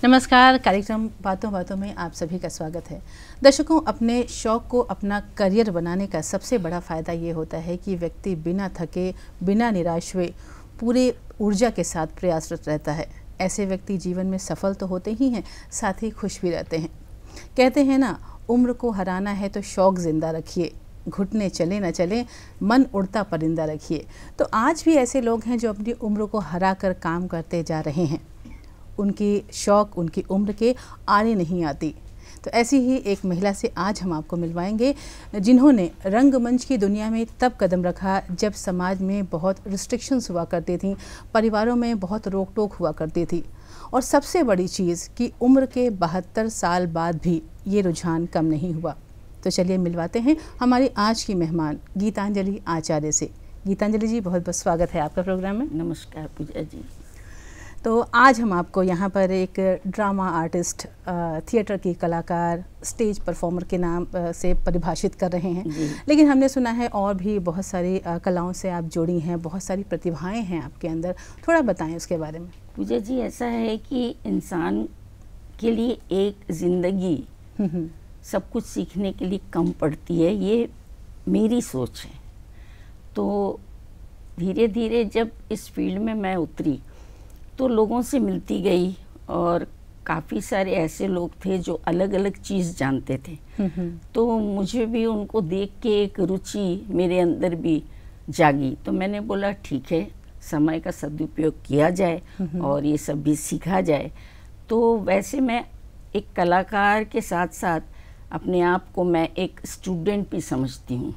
नमस्कार। कार्यक्रम बातों बातों में आप सभी का स्वागत है। दर्शकों, अपने शौक़ को अपना करियर बनाने का सबसे बड़ा फ़ायदा ये होता है कि व्यक्ति बिना थके, बिना निराश हुए पूरे ऊर्जा के साथ प्रयासरत रहता है। ऐसे व्यक्ति जीवन में सफल तो होते ही हैं, साथ ही खुश भी रहते हैं। कहते हैं ना, उम्र को हराना है तो शौक़ ज़िंदा रखिए, घुटने चले न चले, मन उड़ता परिंदा रखिए। तो आज भी ऐसे लोग हैं जो अपनी उम्र को हरा कर काम करते जा रहे हैं। उनकी शौक़ उनकी उम्र के आने नहीं आती। तो ऐसी ही एक महिला से आज हम आपको मिलवाएंगे, जिन्होंने रंगमंच की दुनिया में तब कदम रखा जब समाज में बहुत रिस्ट्रिक्शंस हुआ करती थी, परिवारों में बहुत रोक टोक हुआ करती थी, और सबसे बड़ी चीज़ कि उम्र के 72 साल बाद भी ये रुझान कम नहीं हुआ। तो चलिए मिलवाते हैं हमारी आज की मेहमान गीतांजलि आचार्य से। गीतांजलि जी, बहुत बहुत स्वागत है आपका प्रोग्राम में। नमस्कार पूजा जी। तो आज हम आपको यहाँ पर एक ड्रामा आर्टिस्ट, थिएटर की कलाकार, स्टेज परफॉर्मर के नाम से परिभाषित कर रहे हैं, लेकिन हमने सुना है और भी बहुत सारी कलाओं से आप जुड़ी हैं, बहुत सारी प्रतिभाएं हैं आपके अंदर। थोड़ा बताएं उसके बारे में। पूजा जी, ऐसा है कि इंसान के लिए एक ज़िंदगी सब कुछ सीखने के लिए कम पड़ती है, ये मेरी सोच है। तो धीरे धीरे जब इस फील्ड में मैं उतरी तो लोगों से मिलती गई, और काफ़ी सारे ऐसे लोग थे जो अलग अलग चीज़ जानते थे। तो मुझे भी उनको देख के एक रुचि मेरे अंदर भी जागी। तो मैंने बोला ठीक है, समय का सदुपयोग किया जाए और ये सब भी सीखा जाए। तो वैसे मैं एक कलाकार के साथ साथ अपने आप को मैं एक स्टूडेंट भी समझती हूँ,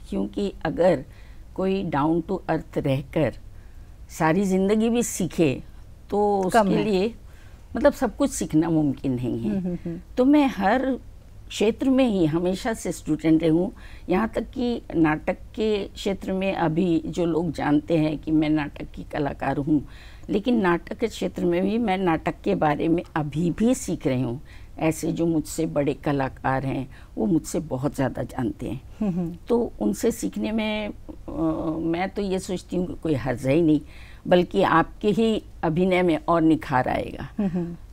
क्योंकि अगर कोई डाउन टू अर्थ रहकर सारी ज़िंदगी भी सीखे तो उसके लिए मतलब सब कुछ सीखना मुमकिन नहीं है। तो मैं हर क्षेत्र में ही हमेशा से स्टूडेंट रही हूँ, यहाँ तक कि नाटक के क्षेत्र में अभी जो लोग जानते हैं कि मैं नाटक की कलाकार हूँ, लेकिन नाटक के क्षेत्र में भी मैं नाटक के बारे में अभी भी सीख रही हूँ। ऐसे जो मुझसे बड़े कलाकार हैं वो मुझसे बहुत ज़्यादा जानते हैं, तो उनसे सीखने में मैं तो ये सोचती हूँ कि कोई हर्ज ही नहीं, बल्कि आपके ही अभिनय में और निखार आएगा।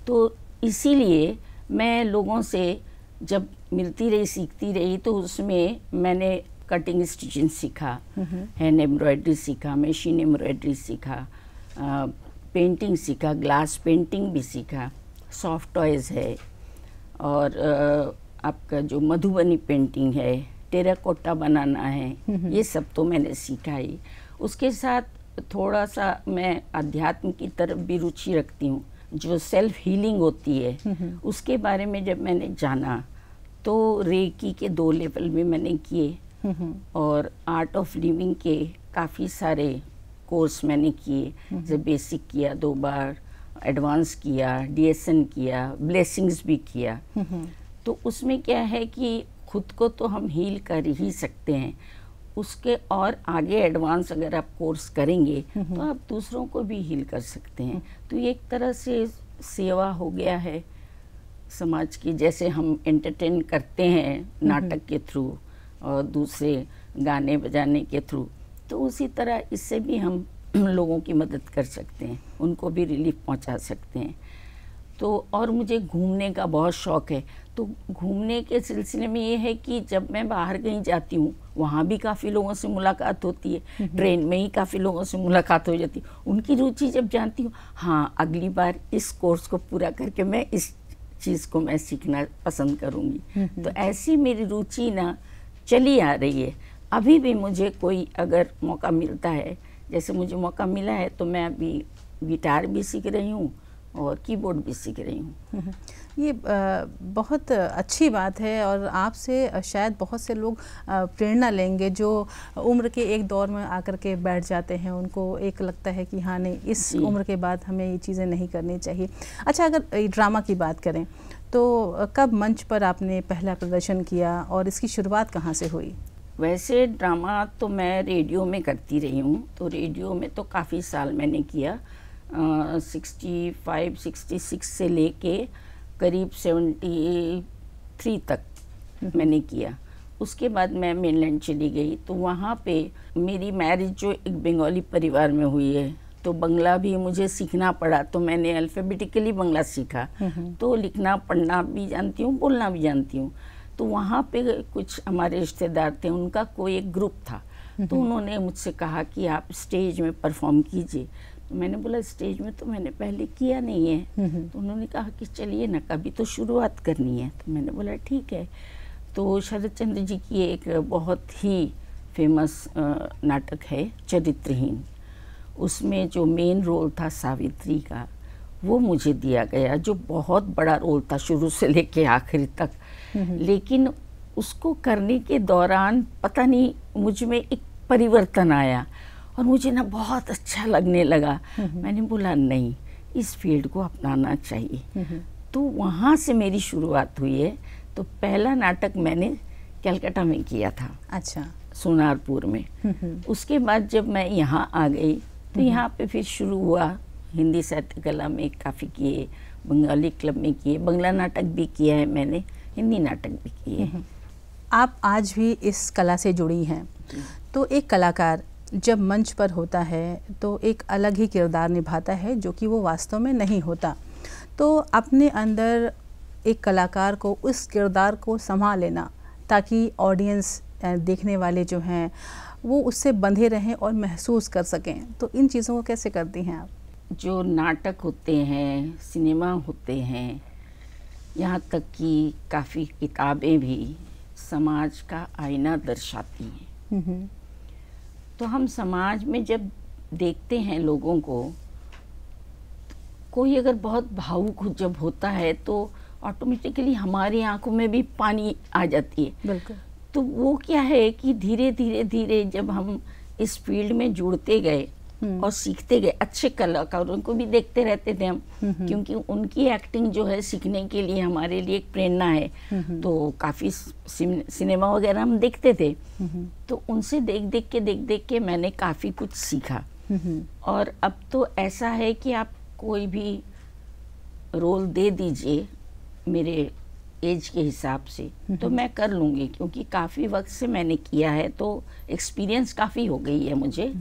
तो इसीलिए मैं लोगों से जब मिलती रही, सीखती रही, तो उसमें मैंने कटिंग स्टिचिंग सीखा, हैंड एम्ब्रॉयडरी सीखा, मशीन एम्ब्रॉयडरी सीखा, पेंटिंग सीखा, ग्लास पेंटिंग भी सीखा, सॉफ्ट टॉयज़ है, और आपका जो मधुबनी पेंटिंग है, टेराकोटा बनाना है, ये सब तो मैंने सीखा ही। उसके साथ थोड़ा सा मैं अध्यात्म की तरफ भी रुचि रखती हूँ। जो सेल्फ हीलिंग होती है उसके बारे में जब मैंने जाना तो रेकी के 2 लेवल भी मैंने किए, और आर्ट ऑफ लिविंग के काफ़ी सारे कोर्स मैंने किए। जब बेसिक किया 2 बार, एडवांस किया, डीएसएन किया, ब्लेसिंग्स भी किया। तो उसमें क्या है कि खुद को तो हम हील कर ही सकते हैं, उसके और आगे एडवांस अगर आप कोर्स करेंगे तो आप दूसरों को भी हील कर सकते हैं। तो ये एक तरह से सेवा हो गया है समाज की। जैसे हम एंटरटेन करते हैं नाटक के थ्रू और दूसरे गाने बजाने के थ्रू, तो उसी तरह इससे भी हम लोगों की मदद कर सकते हैं, उनको भी रिलीफ पहुंचा सकते हैं। तो और मुझे घूमने का बहुत शौक़ है। तो घूमने के सिलसिले में ये है कि जब मैं बाहर कहीं जाती हूँ वहाँ भी काफ़ी लोगों से मुलाकात होती है, ट्रेन में ही काफ़ी लोगों से मुलाकात हो जाती है। उनकी रुचि जब जानती हूँ, हाँ अगली बार इस कोर्स को पूरा करके मैं इस चीज़ को मैं सीखना पसंद करूँगी। तो ऐसी मेरी रुचि ना चली आ रही है। अभी भी मुझे कोई अगर मौका मिलता है, जैसे मुझे मौका मिला है, तो मैं अभी गिटार भी सीख रही हूँ और कीबोर्ड भी सीख रही हूँ। ये बहुत अच्छी बात है, और आपसे शायद बहुत से लोग प्रेरणा लेंगे जो उम्र के एक दौर में आकर के बैठ जाते हैं। उनको एक लगता है कि हाँ नहीं, इस उम्र के बाद हमें ये चीज़ें नहीं करनी चाहिए। अच्छा, अगर ड्रामा की बात करें तो कब मंच पर आपने पहला प्रदर्शन किया और इसकी शुरुआत कहाँ से हुई? वैसे ड्रामा तो मैं रेडियो में करती रही हूँ, तो रेडियो में तो काफ़ी साल मैंने किया। 65-66 से लेके करीब 73 तक मैंने किया। उसके बाद मैं मेनलैंड चली गई, तो वहाँ पे मेरी मैरिज जो एक बंगाली परिवार में हुई है, तो बंगला भी मुझे सीखना पड़ा, तो मैंने अल्फ़ाबेटिकली बंगला सीखा, तो लिखना पढ़ना भी जानती हूँ, बोलना भी जानती हूँ। तो वहाँ पे कुछ हमारे रिश्तेदार थे, उनका कोई एक ग्रुप था, तो उन्होंने मुझसे कहा कि आप स्टेज में परफॉर्म कीजिए। तो मैंने बोला स्टेज में तो मैंने पहले किया नहीं है। तो उन्होंने कहा कि चलिए ना, कभी तो शुरुआत करनी है। तो मैंने बोला ठीक है। तो शरद चंद्र जी की एक बहुत ही फेमस नाटक है चरित्रहीन, उसमें जो मेन रोल था सावित्री का, वो मुझे दिया गया, जो बहुत बड़ा रोल था शुरू से लेके आखिरी तक। लेकिन उसको करने के दौरान पता नहीं मुझ में एक परिवर्तन आया और मुझे ना बहुत अच्छा लगने लगा। मैंने बोला नहीं, इस फील्ड को अपनाना चाहिए। तो वहाँ से मेरी शुरुआत हुई है। तो पहला नाटक मैंने कलकत्ता में किया था। अच्छा। सोनारपुर में। उसके बाद जब मैं यहाँ आ गई तो यहाँ पे फिर शुरू हुआ, हिंदी साहित्य कला में काफ़ी किए, बंगाली क्लब में किए, बंगला नाटक भी किया है मैंने, हिंदी नाटक भी किए। आप आज भी इस कला से जुड़ी हैं, तो एक कलाकार जब मंच पर होता है तो एक अलग ही किरदार निभाता है जो कि वो वास्तव में नहीं होता। तो अपने अंदर एक कलाकार को उस किरदार को संभाल लेना ताकि ऑडियंस, देखने वाले जो हैं, वो उससे बंधे रहें और महसूस कर सकें, तो इन चीज़ों को कैसे करती हैं आप? जो नाटक होते हैं, सिनेमा होते हैं, यहाँ तक कि काफ़ी किताबें भी समाज का आईना दर्शाती हैं। तो हम समाज में जब देखते हैं लोगों को, कोई अगर बहुत भावुक जब होता है तो ऑटोमेटिकली हमारी आंखों में भी पानी आ जाती है। बिल्कुल। तो वो क्या है कि धीरे धीरे धीरे जब हम इस फील्ड में जुड़ते गए और सीखते गए, अच्छे कलाकारों को भी देखते रहते थे हम, क्योंकि उनकी एक्टिंग जो है सीखने के लिए हमारे लिए एक प्रेरणा है। तो काफ़ी सिनेमा वगैरह हम देखते थे, तो उनसे देख देख के मैंने काफ़ी कुछ सीखा। और अब तो ऐसा है कि आप कोई भी रोल दे दीजिए मेरे एज के हिसाब से तो मैं कर लूँगी, क्योंकि काफ़ी वक्त से मैंने किया है, तो एक्सपीरियंस काफ़ी हो गई है मुझे।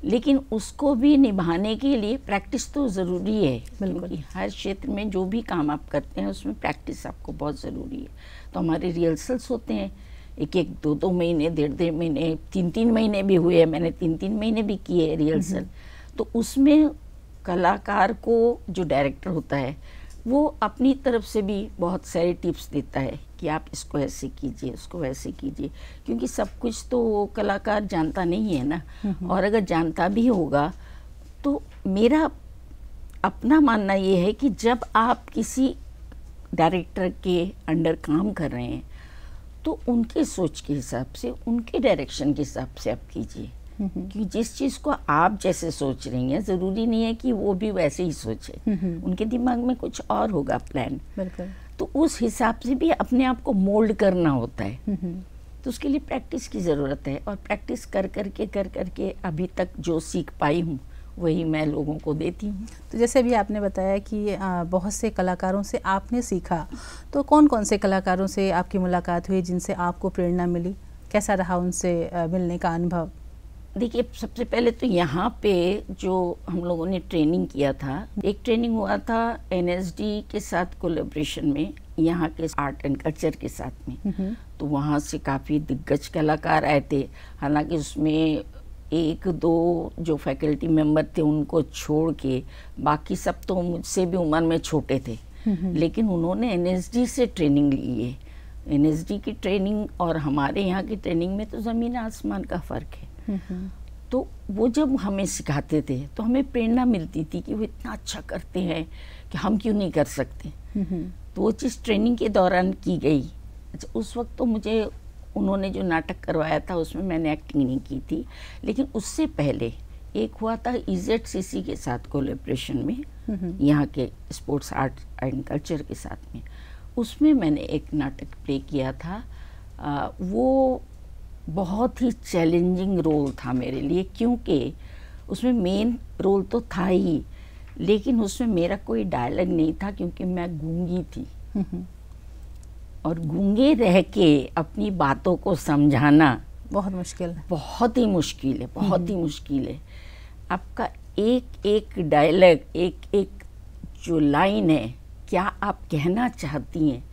लेकिन उसको भी निभाने के लिए प्रैक्टिस तो ज़रूरी है, क्योंकि हर क्षेत्र में जो भी काम आप करते हैं उसमें प्रैक्टिस आपको बहुत ज़रूरी है। तो हमारे रिहर्सल्स होते हैं, एक दो महीने, डेढ़ महीने, 3 महीने भी हुए हैं, मैंने 3 महीने भी किए हैं रिहर्सल। तो उसमें कलाकार को जो डायरेक्टर होता है वो अपनी तरफ से भी बहुत सारे टिप्स देता है कि आप इसको ऐसे कीजिए, उसको वैसे कीजिए, क्योंकि सब कुछ तो वो कलाकार जानता नहीं है ना। और अगर जानता भी होगा तो मेरा अपना मानना ये है कि जब आप किसी डायरेक्टर के अंडर काम कर रहे हैं तो उनके सोच के हिसाब से, उनके डायरेक्शन के हिसाब से आप कीजिए, कि जिस चीज़ को आप जैसे सोच रही हैं ज़रूरी नहीं है कि वो भी वैसे ही सोचे। उनके दिमाग में कुछ और होगा प्लान। बिल्कुल। तो उस हिसाब से भी अपने आप को मोल्ड करना होता है। तो उसके लिए प्रैक्टिस की ज़रूरत है, और प्रैक्टिस कर करके अभी तक जो सीख पाई हूँ वही मैं लोगों को देती हूँ। तो जैसे अभी आपने बताया कि बहुत से कलाकारों से आपने सीखा, तो कौन कौन से कलाकारों से आपकी मुलाकात हुई जिनसे आपको प्रेरणा मिली? कैसा रहा उनसे मिलने का अनुभव? देखिए, सबसे पहले तो यहाँ पे जो हम लोगों ने ट्रेनिंग किया था, एक ट्रेनिंग हुआ था NSD के साथ कोलैबोरेशन में, यहाँ के आर्ट एंड कल्चर के साथ में। तो वहाँ से काफ़ी दिग्गज कलाकार आए थे। हालांकि उसमें 1-2 जो फैकल्टी मेंबर थे उनको छोड़ के बाकी सब तो मुझसे भी उम्र में छोटे थे। लेकिन उन्होंने NSD से ट्रेनिंग ली है। NSD की ट्रेनिंग और हमारे यहाँ की ट्रेनिंग में तो ज़मीन आसमान का फ़र्क है। तो वो जब हमें सिखाते थे तो हमें प्रेरणा मिलती थी कि वो इतना अच्छा करते हैं कि हम क्यों नहीं कर सकते। तो वो चीज़ ट्रेनिंग के दौरान की गई। अच्छा, उस वक्त तो मुझे उन्होंने जो नाटक करवाया था उसमें मैंने एक्टिंग नहीं की थी, लेकिन उससे पहले एक हुआ था EZCC के साथ कोलैबोरेशन में, यहाँ के स्पोर्ट्स आर्ट एंड कल्चर के साथ में। उसमें मैंने एक नाटक प्ले किया था। वो बहुत ही चैलेंजिंग रोल था मेरे लिए, क्योंकि उसमें मेन रोल तो था ही, लेकिन उसमें मेरा कोई डायलॉग नहीं था, क्योंकि मैं गूंगी थी। और गूंगे रह के अपनी बातों को समझाना बहुत मुश्किल है। बहुत ही मुश्किल है, बहुत ही मुश्किल है। आपका एक एक डायलॉग, एक एक जो लाइन है, क्या आप कहना चाहती हैं,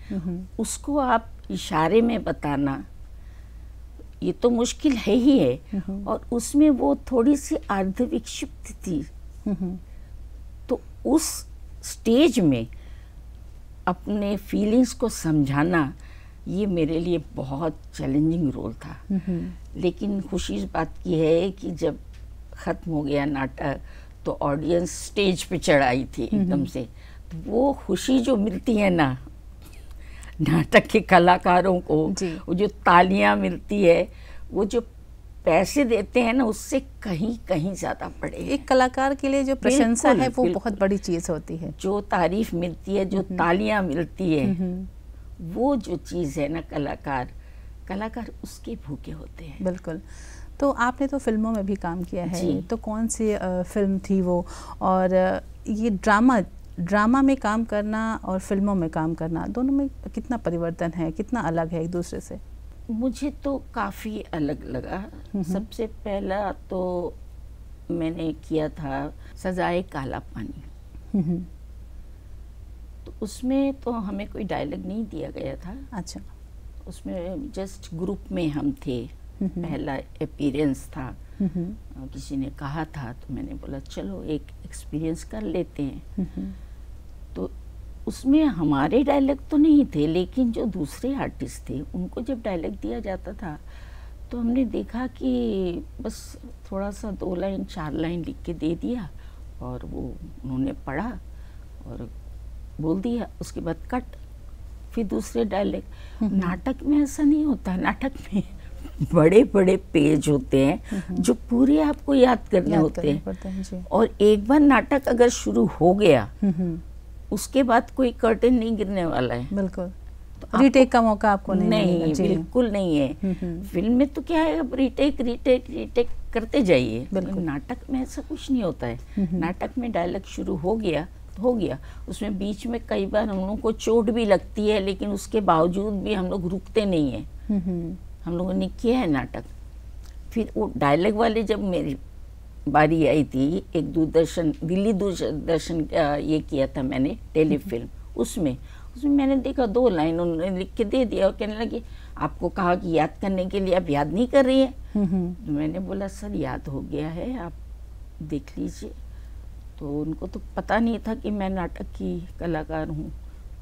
उसको आप इशारे में बताना, ये तो मुश्किल है ही है। और उसमें वो थोड़ी सी अर्धविक्षिप्त थी, तो उस स्टेज में अपने फीलिंग्स को समझाना ये मेरे लिए बहुत चैलेंजिंग रोल था। लेकिन खुशी इस बात की है कि जब ख़त्म हो गया नाटक तो ऑडियंस स्टेज पे चढ़ आई थी एकदम से। तो वो खुशी जो मिलती है ना नाटक के कलाकारों को, वो जो तालियां मिलती है, वो जो पैसे देते हैं ना, उससे कहीं कहीं ज़्यादा बड़े। एक कलाकार के लिए जो प्रशंसा है वो बहुत बड़ी चीज़ होती है। जो तारीफ मिलती है, जो तालियां मिलती है, वो जो चीज़ है ना, कलाकार उसके भूखे होते हैं। बिल्कुल। तो आपने तो फिल्मों में भी काम किया है, तो कौन सी फिल्म थी वो? और ये ड्रामा में काम करना और फिल्मों में काम करना, दोनों में कितना परिवर्तन है, कितना अलग है एक दूसरे से? मुझे तो काफ़ी अलग लगा। सबसे पहला तो मैंने किया था सजाए काला पानी। तो उसमें तो हमें कोई डायलॉग नहीं दिया गया था। अच्छा। उसमें जस्ट ग्रुप में हम थे, पहला अपीयरेंस था। किसी ने कहा था तो मैंने बोला चलो एक एक्सपीरियंस कर लेते हैं। तो उसमें हमारे डायलॉग तो नहीं थे, लेकिन जो दूसरे आर्टिस्ट थे उनको जब डायलॉग दिया जाता था तो हमने देखा कि बस थोड़ा सा 2 लाइन 4 लाइन लिख के दे दिया और वो उन्होंने पढ़ा और बोल दिया, उसके बाद कट, फिर दूसरे डायलॉग। नाटक में ऐसा नहीं होता। नाटक में बड़े बड़े पेज होते हैं जो पूरे आपको याद करने होते हैं। और एक बार नाटक अगर शुरू हो गया उसके बाद कोई कर्टेन नहीं गिरने वाला है। बिल्कुल। तो रीटेक का मौका आपको नहीं बिल्कुल नहीं है। फिल्म में तो क्या है, अब रीटेक करते जाइए। नाटक में ऐसा कुछ नहीं होता है। नाटक में डायलॉग शुरू हो गया तो हो गया। उसमें बीच में कई बार हम लोगों को चोट भी लगती है, लेकिन उसके बावजूद भी हम लोग रुकते नहीं है। हम लोगों ने किया है नाटक। फिर वो डायलॉग वाले जब मेरी बारी आई थी, एक दिल्ली दूरदर्शन ये किया था मैंने टेलीफिल्म, उसमें मैंने देखा 2 लाइन उन्होंने लिख के दे दिया और कहने लगे आपको कहा कि याद करने के लिए, आप याद नहीं कर रही है। तो मैंने बोला सर याद हो गया है, आप देख लीजिए। तो उनको तो पता नहीं था कि मैं नाटक की कलाकार हूँ।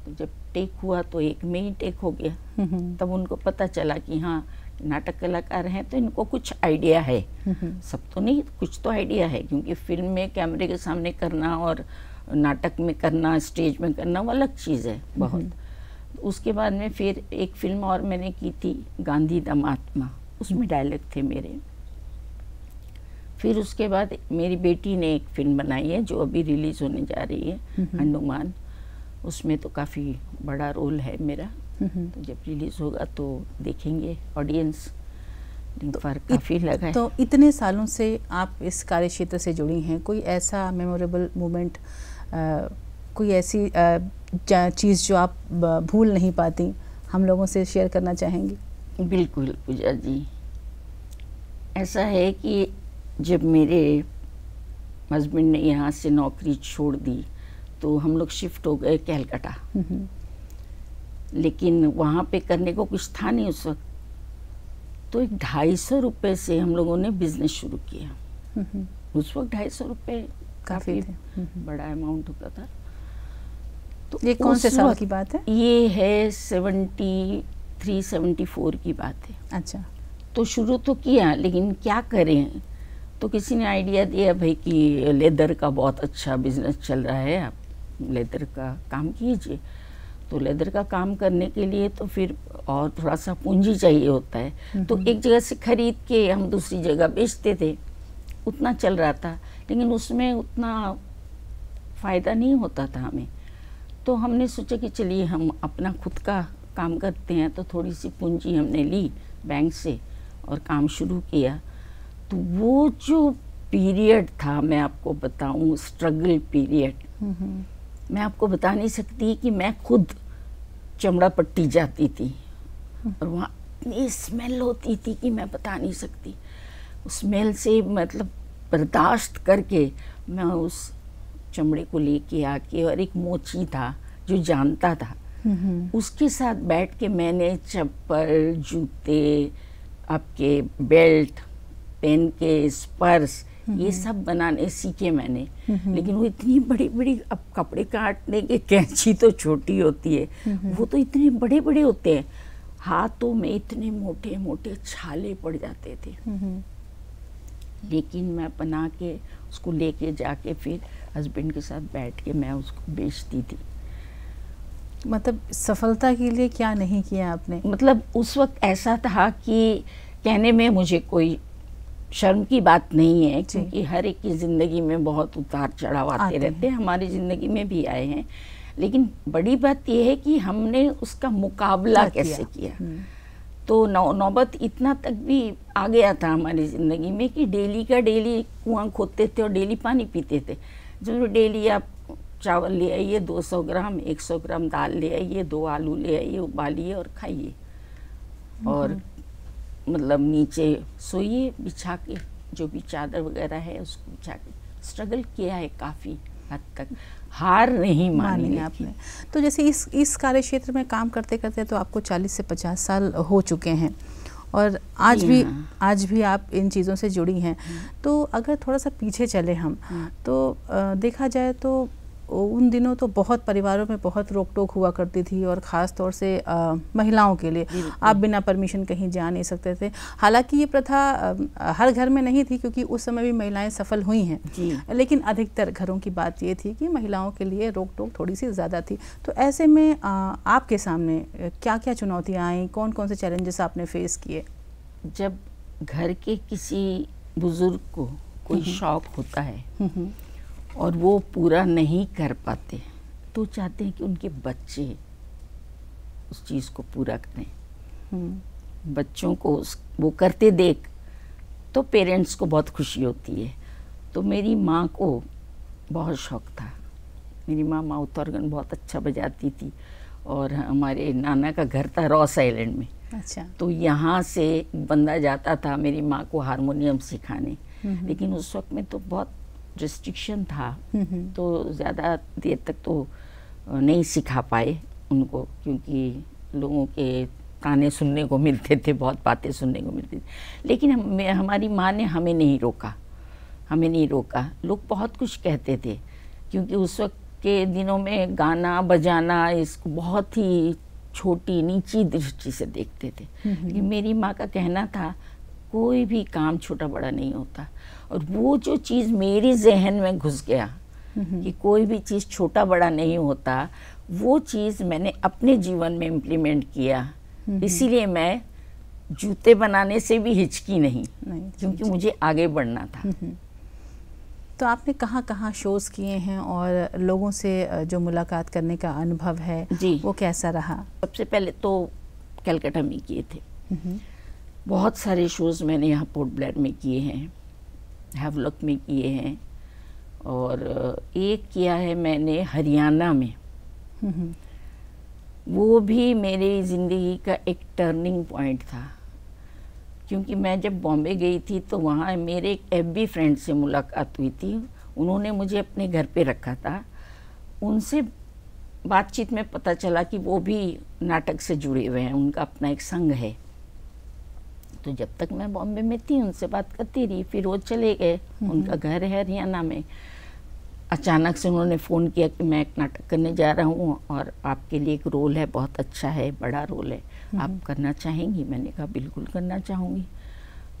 तो जब टेक हुआ तो एक में ही टेक हो गया। तब उनको पता चला कि हाँ नाटक कलाकार हैं तो इनको कुछ आइडिया है। सब तो नहीं, कुछ तो आइडिया है, क्योंकि फिल्म में कैमरे के सामने करना और नाटक में करना, स्टेज में करना, वो अलग चीज़ है बहुत। उसके बाद में फिर एक फिल्म और मैंने की थी गांधी द महात्मा, उसमें डायलॉग थे मेरे। फिर उसके बाद मेरी बेटी ने एक फिल्म बनाई है जो अभी रिलीज होने जा रही है, हनुमान। उसमें तो काफ़ी बड़ा रोल है मेरा। तो जब रिलीज होगा तो देखेंगे ऑडियंस। फर्क काफ़ी लगा है। तो इतने सालों से आप इस कार्य क्षेत्र से जुड़ी हैं, कोई ऐसा मेमोरेबल मोमेंट, कोई ऐसी चीज़ जो आप भूल नहीं पाती, हम लोगों से शेयर करना चाहेंगी? बिल्कुल पूजा जी, ऐसा है कि जब मेरे हस्बैंड ने यहाँ से नौकरी छोड़ दी तो हम लोग शिफ्ट हो गए कलकत्ता। लेकिन वहाँ पे करने को कुछ था नहीं उस वक्त। तो एक 250 रुपये से हम लोगों ने बिजनेस शुरू किया। उस वक्त 250 रुपये काफ़ी बड़ा अमाउंट होता था। तो ये कौन से साल की बात है? ये है 73-74 की बात है। अच्छा। तो शुरू तो किया, लेकिन क्या करें, तो किसी ने आइडिया दिया भाई कि लेदर का बहुत अच्छा बिजनेस चल रहा है, आप लेदर का काम कीजिए। तो लेदर का काम करने के लिए तो फिर और थोड़ा सा पूंजी चाहिए होता है। तो एक जगह से खरीद के हम दूसरी जगह बेचते थे, उतना चल रहा था, लेकिन उसमें उतना फ़ायदा नहीं होता था हमें। तो हमने सोचा कि चलिए हम अपना खुद का काम करते हैं। तो थोड़ी सी पूंजी हमने ली बैंक से और काम शुरू किया। तो वो जो पीरियड था, मैं आपको बताऊं, स्ट्रगल पीरियड, मैं आपको बता नहीं सकती कि मैं खुद चमड़ा पट्टी जाती थी और वहाँ इतनी स्मेल होती थी कि मैं बता नहीं सकती। उस स्मेल से मतलब बर्दाश्त करके मैं उस चमड़े को लेके आके, और एक मोची था जो जानता था, उसके साथ बैठ के मैंने चप्पल, जूते, आपके बेल्ट, पेन के पर्स, ये सब बनाने सीखे मैंने। लेकिन वो इतनी बड़ी बड़ी, अब कपड़े काटने के कैंची तो छोटी होती है, वो तो इतने बड़े बड़े होते हैं, हाथों में इतने मोटे मोटे छाले पड़ जाते थे। लेकिन मैं बना के उसको लेके जाके फिर हस्बैंड के साथ बैठ के मैं उसको बेचती थी। मतलब सफलता के लिए क्या नहीं किया आपने? मतलब उस वक्त ऐसा था कि कहने में मुझे कोई शर्म की बात नहीं है, क्योंकि हर एक की ज़िंदगी में बहुत उतार चढ़ाव आते रहते हैं, हमारी ज़िंदगी में भी आए हैं। लेकिन बड़ी बात यह है कि हमने उसका मुकाबला कैसे किया। तो नौबत इतना तक भी आ गया था हमारी ज़िंदगी में कि डेली का डेली कुआं खोदते थे और डेली पानी पीते थे। जो डेली आप चावल ले आइए 200 ग्राम, 100 ग्राम दाल ले आइए, 2 आलू ले आइए, उबालिए और खाइए, और मतलब नीचे सोइए बिछा के, जो भी चादर वगैरह है उसको बिछा के। स्ट्रगल किया है काफ़ी हद तक, हार नहीं मानी आपने। तो जैसे इस कार्य क्षेत्र में काम करते करते तो आपको 40 से 50 साल हो चुके हैं, और आज भी आप इन चीज़ों से जुड़ी हैं। तो अगर थोड़ा सा पीछे चले हम, तो देखा जाए तो उन दिनों तो बहुत परिवारों में बहुत रोक टोक हुआ करती थी, और ख़ास तौर से महिलाओं के लिए आप बिना परमिशन कहीं जा नहीं सकते थे। हालांकि ये प्रथा हर घर में नहीं थी, क्योंकि उस समय भी महिलाएं सफल हुई हैं, लेकिन अधिकतर घरों की बात ये थी कि महिलाओं के लिए रोक टोक थोड़ी सी ज़्यादा थी। तो ऐसे में आपके सामने क्या क्या चुनौतियाँ आई, कौन कौन से चैलेंजेस आपने फेस किए? जब घर के किसी बुजुर्ग को कोई शौक होता है और वो पूरा नहीं कर पाते, तो चाहते हैं कि उनके बच्चे उस चीज़ को पूरा करें। बच्चों को वो करते देख तो पेरेंट्स को बहुत खुशी होती है। तो मेरी माँ को बहुत शौक था। मेरी माँ माउथ ऑर्गन बहुत अच्छा बजाती थी, और हमारे नाना का घर था रॉस आइलैंड में। अच्छा। तो यहाँ से बंदा जाता था मेरी माँ को हारमोनियम सिखाने, लेकिन उस वक्त में तो बहुत रिस्ट्रिक्शन था, तो ज़्यादा देर तक तो नहीं सिखा पाए उनको, क्योंकि लोगों के ताने सुनने को मिलते थे, बहुत बातें सुनने को मिलती थी। लेकिन हमारी माँ ने हमें नहीं रोका। लोग बहुत कुछ कहते थे, क्योंकि उस वक्त के दिनों में गाना बजाना इसको बहुत ही छोटी नीची दृष्टि से देखते थे। लेकिन मेरी माँ का कहना था कोई भी काम छोटा बड़ा नहीं होता, और वो जो चीज़ मेरी जहन में घुस गया कि कोई भी चीज़ छोटा बड़ा नहीं होता, वो चीज़ मैंने अपने जीवन में इम्प्लीमेंट किया। इसीलिए मैं जूते बनाने से भी हिचकी नहीं, क्योंकि मुझे आगे बढ़ना था। तो आपने कहाँ कहाँ शोज़ किए हैं, और लोगों से जो मुलाकात करने का अनुभव है वो कैसा रहा? सबसे पहले तो कलकत्ता में किए थे। बहुत सारे शोज़ मैंने यहाँ पोर्ट ब्लेयर में किए हैं, हैवलॉक में किए हैं, और एक किया है मैंने हरियाणा में। वो भी मेरी ज़िंदगी का एक टर्निंग पॉइंट था, क्योंकि मैं जब बॉम्बे गई थी तो वहाँ मेरे एक एफबी फ्रेंड से मुलाकात हुई थी। उन्होंने मुझे अपने घर पे रखा था। उनसे बातचीत में पता चला कि वो भी नाटक से जुड़े हुए हैं, उनका अपना एक संघ है। तो जब तक मैं बॉम्बे में थी उनसे बात करती रही, फिर वो चले गए, उनका घर है हरियाणा में। अचानक से उन्होंने फ़ोन किया कि मैं एक नाटक करने जा रहा हूँ, और आपके लिए एक रोल है, बहुत अच्छा है, बड़ा रोल है, आप करना चाहेंगी? मैंने कहा बिल्कुल करना चाहूँगी।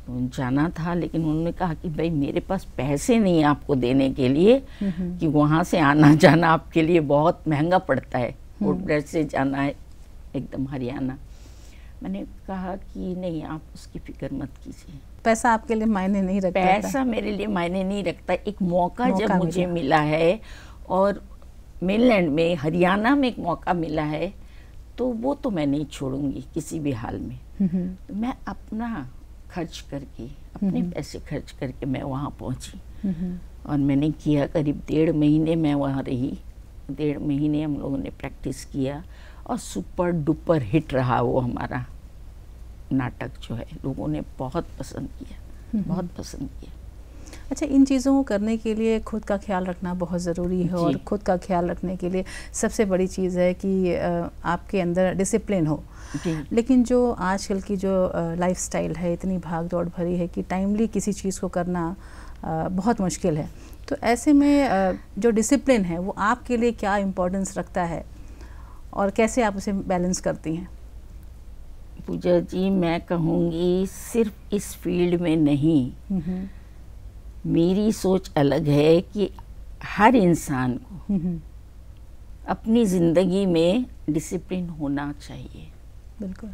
तो जाना था, लेकिन उन्होंने कहा कि भाई मेरे पास पैसे नहीं है आपको देने के लिए, कि वहाँ से आना जाना आपके लिए बहुत महंगा पड़ता है, पोर्ट ब्लेयर से जाना है एकदम हरियाणा। मैंने कहा कि नहीं, आप उसकी फिक्र मत कीजिए, पैसा आपके लिए मायने नहीं रखता। पैसा मेरे लिए मायने नहीं रखता। एक मौका जब मुझे मिला है, और मेनलैंड में हरियाणा में एक मौका मिला है, तो वो तो मैं नहीं छोड़ूंगी किसी भी हाल में। तो मैं अपना खर्च करके, अपने पैसे खर्च करके मैं वहाँ पहुँची, और मैंने किया। करीब 1.5 महीने मैं वहाँ रही। 1.5 महीने हम लोगों ने प्रैक्टिस किया, और सुपर डुपर हिट रहा वो हमारा नाटक जो है। लोगों ने बहुत पसंद किया, बहुत पसंद किया। अच्छा, इन चीज़ों को करने के लिए खुद का ख्याल रखना बहुत ज़रूरी है, और खुद का ख्याल रखने के लिए सबसे बड़ी चीज़ है कि आपके अंदर डिसिप्लिन हो। लेकिन जो आजकल की जो लाइफस्टाइल है इतनी भाग दौड़ भरी है कि टाइमली किसी चीज़ को करना बहुत मुश्किल है। तो ऐसे में जो डिसिप्लिन है वो आपके लिए क्या इम्पोर्टेंस रखता है और कैसे आप उसे बैलेंस करती हैं? पूजा जी, मैं कहूँगी सिर्फ इस फील्ड में नहीं, मेरी सोच अलग है कि हर इंसान को अपनी ज़िंदगी में डिसिप्लिन होना चाहिए। बिल्कुल।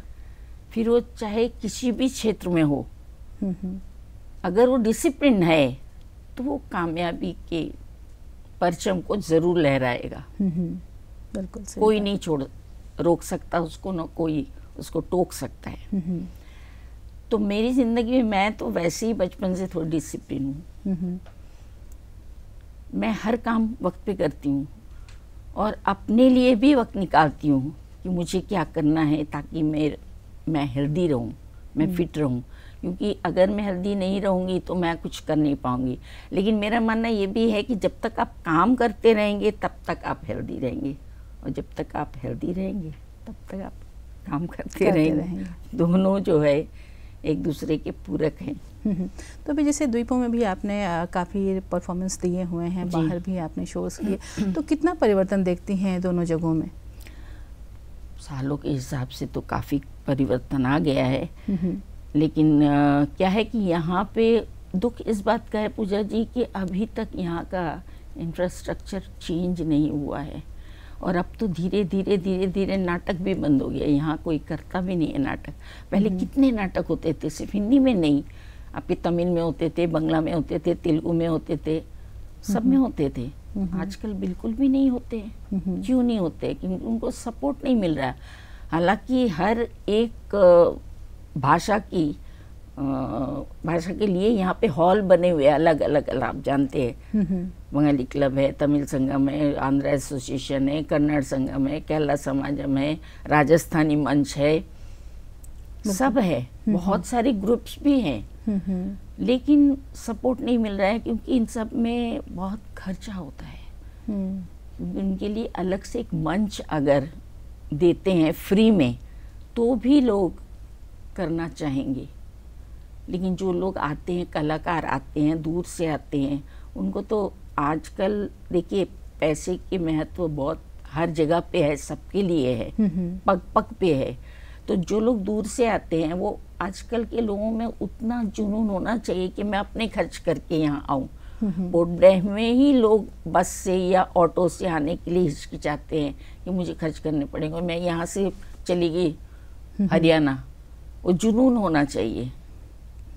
फिर वो चाहे किसी भी क्षेत्र में हो, अगर वो डिसिप्लिन है तो वो कामयाबी के परचम को ज़रूर लहराएगा। बिल्कुल सही। कोई नहीं रोक सकता उसको, ना कोई उसको टोक सकता है। तो मेरी ज़िंदगी में मैं तो वैसे ही बचपन से थोड़ी डिसिप्लिन हूँ। मैं हर काम वक्त पे करती हूँ और अपने लिए भी वक्त निकालती हूँ कि मुझे क्या करना है ताकि मैं हेल्दी रहूँ, मैं फिट रहूँ। क्योंकि अगर मैं हेल्दी नहीं रहूँगी तो मैं कुछ कर नहीं पाऊँगी। लेकिन मेरा मानना ये भी है कि जब तक आप काम करते रहेंगे तब तक आप हेल्दी रहेंगे, और जब तक आप हेल्दी रहेंगे तब तक आप काम करते रहेंगे। दोनों जो है एक दूसरे के पूरक हैं। तो अभी जैसे द्वीपों में भी आपने काफ़ी परफॉर्मेंस दिए हुए हैं, बाहर भी आपने शोज़ किए, तो कितना परिवर्तन देखती हैं दोनों जगहों में? सालों के हिसाब से तो काफ़ी परिवर्तन आ गया है। लेकिन क्या है कि यहाँ पे दुख इस बात का है पूजा जी कि अभी तक यहाँ का इंफ्रास्ट्रक्चर चेंज नहीं हुआ है, और अब तो धीरे धीरे नाटक भी बंद हो गया। यहाँ कोई करता भी नहीं है नाटक। पहले कितने नाटक होते थे, सिर्फ हिंदी में नहीं, आपके तमिल में होते थे, बांग्ला में होते थे, तेलुगु में होते थे, सब में होते थे। आजकल बिल्कुल भी नहीं होते। क्यों नहीं होते? क्योंकि उनको सपोर्ट नहीं मिल रहा है। हालांकि हर एक भाषा के लिए यहाँ पे हॉल बने हुए अलग अलग, आप जानते हैं, बंगाली क्लब है, तमिल संगम है, आंध्र एसोसिएशन है, कन्नड़ संगम है, केरला समाजम है, राजस्थानी मंच है, सब है, बहुत सारे ग्रुप्स भी हैं। लेकिन सपोर्ट नहीं मिल रहा है क्योंकि इन सब में बहुत खर्चा होता है। उनके लिए अलग से एक मंच अगर देते हैं फ्री में तो भी लोग करना चाहेंगे। लेकिन जो लोग आते हैं, कलाकार आते हैं, दूर से आते हैं, उनको तो आजकल देखिए पैसे की महत्व बहुत हर जगह पे है, सबके लिए है, पग पग पे है। तो जो लोग दूर से आते हैं वो आजकल के लोगों में उतना जुनून होना चाहिए कि मैं अपने खर्च करके यहाँ आऊँ। पोर्ट ब्लेयर में ही लोग बस से या ऑटो से आने के लिए हिचकिचाते हैं कि मुझे खर्च करने पड़ेंगे, मैं यहाँ से चली गई हरियाणा। वो जुनून होना चाहिए,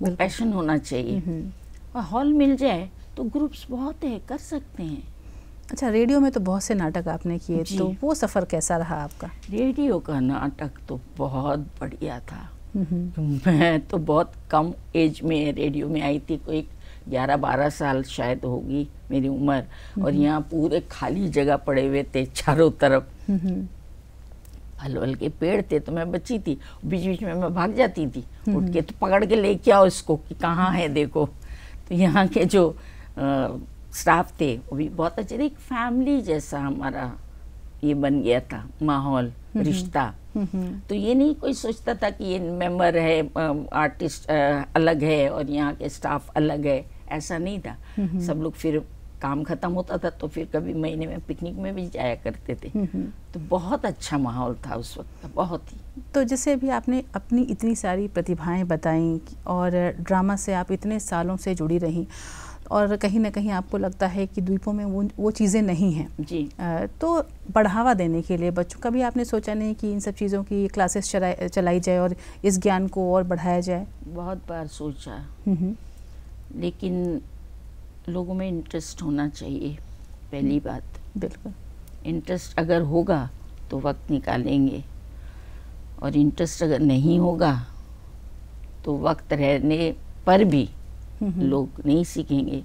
वो पैशन होना चाहिए, और हॉल मिल जाए तो ग्रुप्स बहुत है, कर सकते हैं। अच्छा, रेडियो में तो बहुत से नाटक आपने किए, तो वो सफ़र कैसा रहा आपका? रेडियो का नाटक तो बहुत बढ़िया था। मैं तो बहुत कम एज में रेडियो में आई थी, कोई 11-12 साल शायद होगी मेरी उम्र, और यहाँ पूरे खाली जगह पड़े हुए थे चारों तरफ, फल के पेड़ थे। तो मैं बच्ची थी, बीच बीच में मैं भाग जाती थी उठ के, तो पकड़ के लेके आओ इसको कि कहाँ है देखो। तो यहाँ के जो स्टाफ थे वो भी बहुत अच्छे थे, एक फैमिली जैसा हमारा ये बन गया था माहौल, रिश्ता। तो ये नहीं कोई सोचता था कि ये मेंबर है, आर्टिस्ट अलग है और यहाँ के स्टाफ अलग है, ऐसा नहीं था। सब लोग फिर काम खत्म होता था तो फिर कभी महीने में पिकनिक में भी जाया करते थे। तो बहुत अच्छा माहौल था उस वक्त का, बहुत ही। तो जैसे अभी आपने अपनी इतनी सारी प्रतिभाएं बताई और ड्रामा से आप इतने सालों से जुड़ी रहीं, और कहीं ना कहीं आपको लगता है कि द्वीपों में वो चीज़ें नहीं हैं जी, तो बढ़ावा देने के लिए बच्चों का भी आपने सोचा नहीं कि इन सब चीज़ों की क्लासेस चलाई जाए और इस ज्ञान को और बढ़ाया जाए? बहुत बार सोचा, लेकिन लोगों में इंटरेस्ट होना चाहिए, पहली बात। बिल्कुल, इंटरेस्ट अगर होगा तो वक्त निकालेंगे, और इंटरेस्ट अगर नहीं होगा तो वक्त रहने पर भी लोग नहीं सीखेंगे।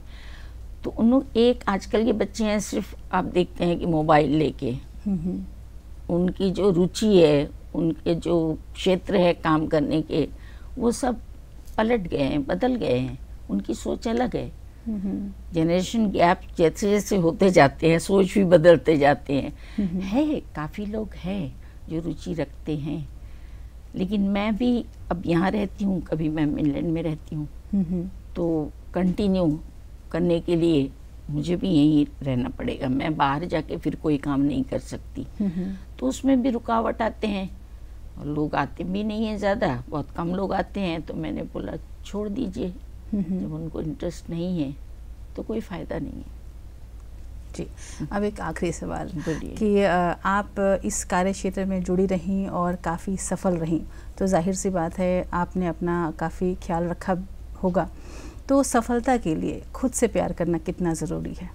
तो उन लोग, एक आजकल के बच्चे हैं सिर्फ आप देखते हैं कि मोबाइल लेके, उनकी जो रुचि है, उनके जो क्षेत्र है काम करने के, वो सब पलट गए हैं, बदल गए हैं, उनकी सोच अलग है। जनरेशन गैप जैसे जैसे होते जाते हैं, सोच भी बदलते जाते हैं। है काफ़ी लोग हैं जो रुचि रखते हैं, लेकिन मैं भी अब यहाँ रहती हूँ, कभी मैं इंग्लैंड में रहती हूँ, तो कंटिन्यू करने के लिए मुझे भी यहीं रहना पड़ेगा। मैं बाहर जाके फिर कोई काम नहीं कर सकती, तो उसमें भी रुकावट आते हैं और लोग आते भी नहीं हैं ज़्यादा, बहुत कम लोग आते हैं। तो मैंने बोला छोड़ दीजिए, जब उनको इंटरेस्ट नहीं है तो कोई फ़ायदा नहीं है। जी, अब एक आखिरी सवाल कि आप इस कार्य क्षेत्र में जुड़ी रहीं और काफ़ी सफल रहीं, तो जाहिर सी बात है आपने अपना काफ़ी ख्याल रखा होगा, तो सफलता के लिए खुद से प्यार करना कितना ज़रूरी है?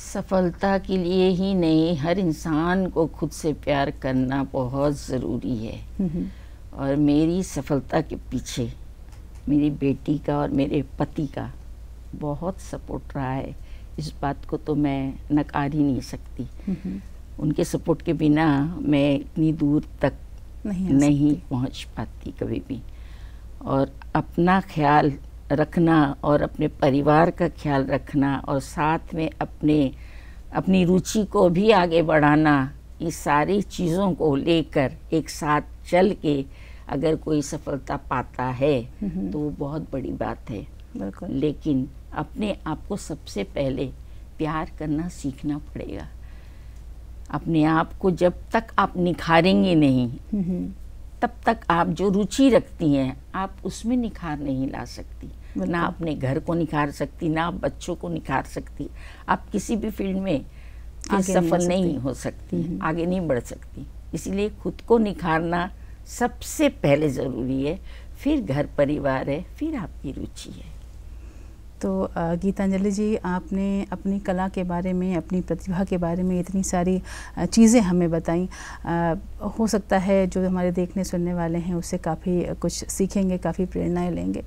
सफलता के लिए ही नहीं, हर इंसान को खुद से प्यार करना बहुत ज़रूरी है। और मेरी सफलता के पीछे मेरी बेटी का और मेरे पति का बहुत सपोर्ट रहा है। इस बात को तो मैं नकार ही नहीं सकती। उनके सपोर्ट के बिना मैं इतनी दूर तक नहीं पहुंच पाती कभी भी। और अपना ख्याल रखना और अपने परिवार का ख्याल रखना और साथ में अपनी रुचि को भी आगे बढ़ाना, ये सारी चीज़ों को लेकर एक साथ चल के अगर कोई सफलता पाता है तो वो बहुत बड़ी बात है। बिल्कुल। लेकिन अपने आप को सबसे पहले प्यार करना सीखना पड़ेगा। अपने आप को जब तक आप निखारेंगे नहीं, तब तक आप जो रुचि रखती हैं आप उसमें निखार नहीं ला सकती। ना अपने घर को निखार सकती, ना आप बच्चों को निखार सकती। आप किसी भी फील्ड में सफल नहीं हो सकती, आगे नहीं बढ़ सकती। इसलिए खुद को निखारना सबसे पहले ज़रूरी है, फिर घर परिवार है, फिर आपकी रुचि है। तो गीतांजलि जी, आपने अपनी कला के बारे में, अपनी प्रतिभा के बारे में इतनी सारी चीज़ें हमें बताई। हो सकता है जो हमारे देखने सुनने वाले हैं उससे काफ़ी कुछ सीखेंगे, काफ़ी प्रेरणाएं लेंगे।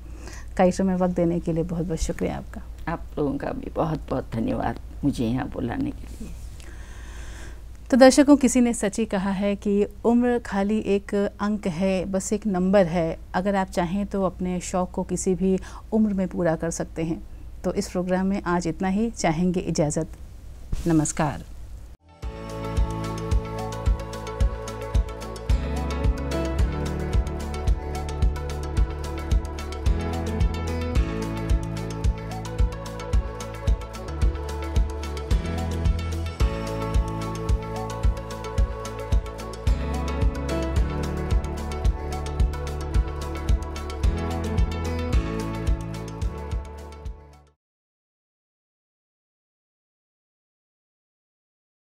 कार्यक्रम में वक्त देने के लिए बहुत बहुत शुक्रिया आपका। आप लोगों का भी बहुत बहुत धन्यवाद मुझे यहाँ बुलाने के लिए। तो दर्शकों, किसी ने सच ही कहा है कि उम्र खाली एक अंक है, बस एक नंबर है। अगर आप चाहें तो अपने शौक़ को किसी भी उम्र में पूरा कर सकते हैं। तो इस प्रोग्राम में आज इतना ही, चाहेंगे इजाज़त। नमस्कार।